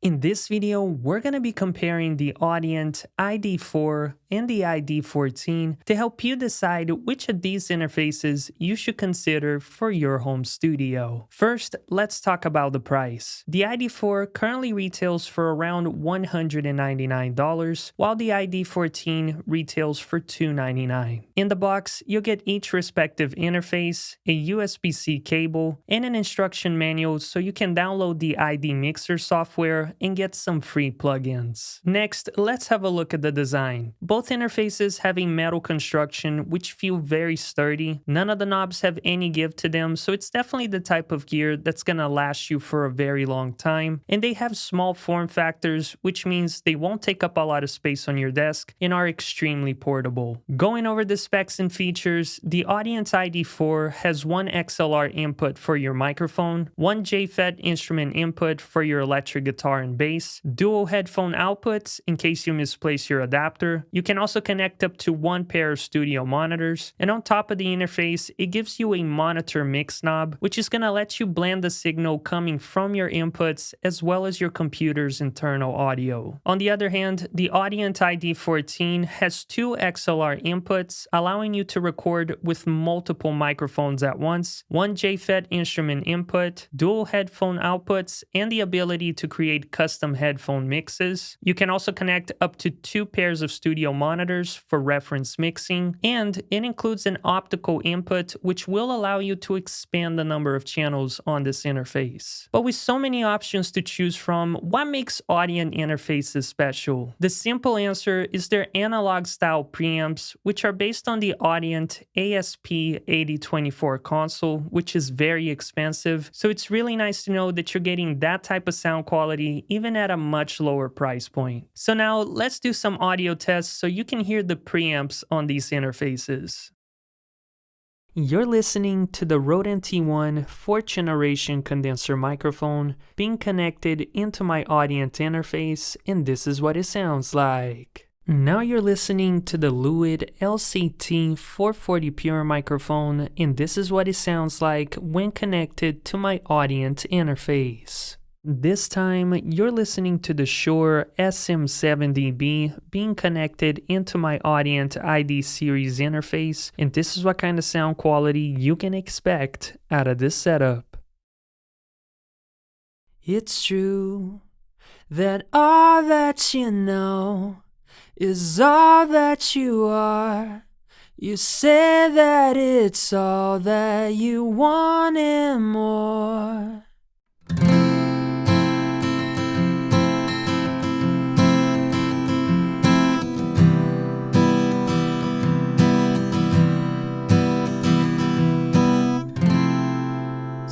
In this video, we're going to be comparing the Audient iD4 and the iD14 to help you decide which of these interfaces you should consider for your home studio. First, let's talk about the price. The iD4 currently retails for around $199, while the iD14 retails for $299. In the box, you'll get each respective interface, a USB-C cable, and an instruction manual so you can download the ID Mixer software and get some free plugins. Next, let's have a look at the design. Both interfaces have a metal construction which feel very sturdy. None of the knobs have any give to them, so it's definitely the type of gear that's gonna last you for a very long time. And they have small form factors, which means they won't take up a lot of space on your desk and are extremely portable. Going over the specs and features, the Audient iD4 has one XLR input for your microphone, one JFET instrument input for your electric guitar and bass, dual headphone outputs in case you misplace your adapter. You can also connect up to one pair of studio monitors, and on top of the interface, it gives you a monitor mix knob, which is going to let you blend the signal coming from your inputs as well as your computer's internal audio. On the other hand, the Audient iD14 has two XLR inputs, allowing you to record with multiple microphones at once, one JFET instrument input, dual headphone outputs, and the ability to create custom headphone mixes. You can also connect up to two pairs of studio monitors for reference mixing, and it includes an optical input which will allow you to expand the number of channels on this interface. But with so many options to choose from, what makes Audient interfaces special? The simple answer is their analog style preamps, which are based on the Audient ASP8024 console, which is very expensive, so it's really nice to know that you're getting that type of sound quality even at a much lower price point. So now let's do some audio tests so you can hear the preamps on these interfaces. You're listening to the Audient iD4 4th generation condenser microphone being connected into my Audient interface, and this is what it sounds like. Now you're listening to the Lewitt LCT 440 Pure microphone, and this is what it sounds like when connected to my Audient interface. This time, you're listening to the Shure SM7DB being connected into my Audient iD series interface, and this is what kind of sound quality you can expect out of this setup. It's true that all that you know is all that you are. You say that it's all that you want and more.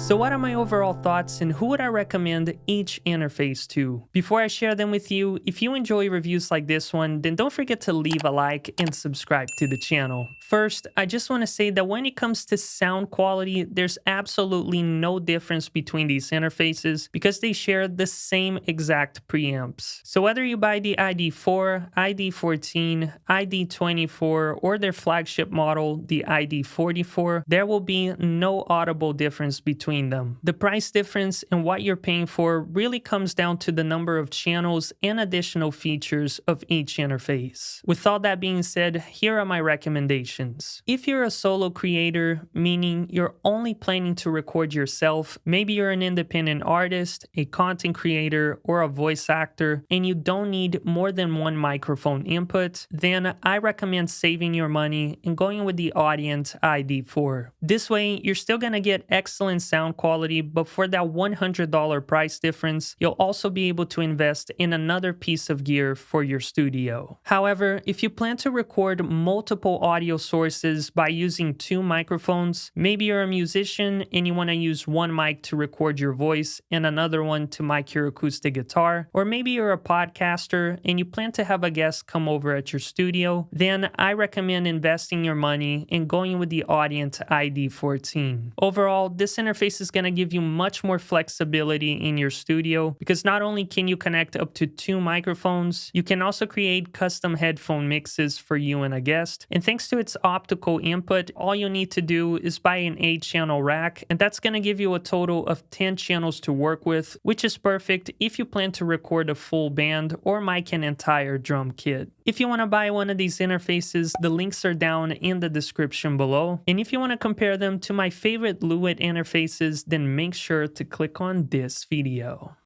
So what are my overall thoughts and who would I recommend each interface to? Before I share them with you, if you enjoy reviews like this one, then don't forget to leave a like and subscribe to the channel. First, I just want to say that when it comes to sound quality, there's absolutely no difference between these interfaces because they share the same exact preamps. So whether you buy the iD4, iD14, iD24, or their flagship model, the iD44, there will be no audible difference between them. The price difference and what you're paying for really comes down to the number of channels and additional features of each interface. With all that being said, here are my recommendations. If you're a solo creator, meaning you're only planning to record yourself, maybe you're an independent artist, a content creator, or a voice actor, and you don't need more than one microphone input, then I recommend saving your money and going with the Audient iD4. This way, you're still gonna get excellent sound quality, but for that $100 price difference, you'll also be able to invest in another piece of gear for your studio. However, if you plan to record multiple audio sources by using two microphones, maybe you're a musician and you want to use one mic to record your voice and another one to mic your acoustic guitar, or maybe you're a podcaster and you plan to have a guest come over at your studio, then I recommend investing your money and going with the Audient iD14. Overall, this interface this is going to give you much more flexibility in your studio because not only can you connect up to 2 microphones, you can also create custom headphone mixes for you and a guest. And thanks to its optical input, all you need to do is buy an 8-channel rack, and that's going to give you a total of 10 channels to work with, which is perfect if you plan to record a full band or mic an entire drum kit. If you want to buy one of these interfaces, the links are down in the description below. And if you want to compare them to my favorite Lewitt interfaces, then make sure to click on this video.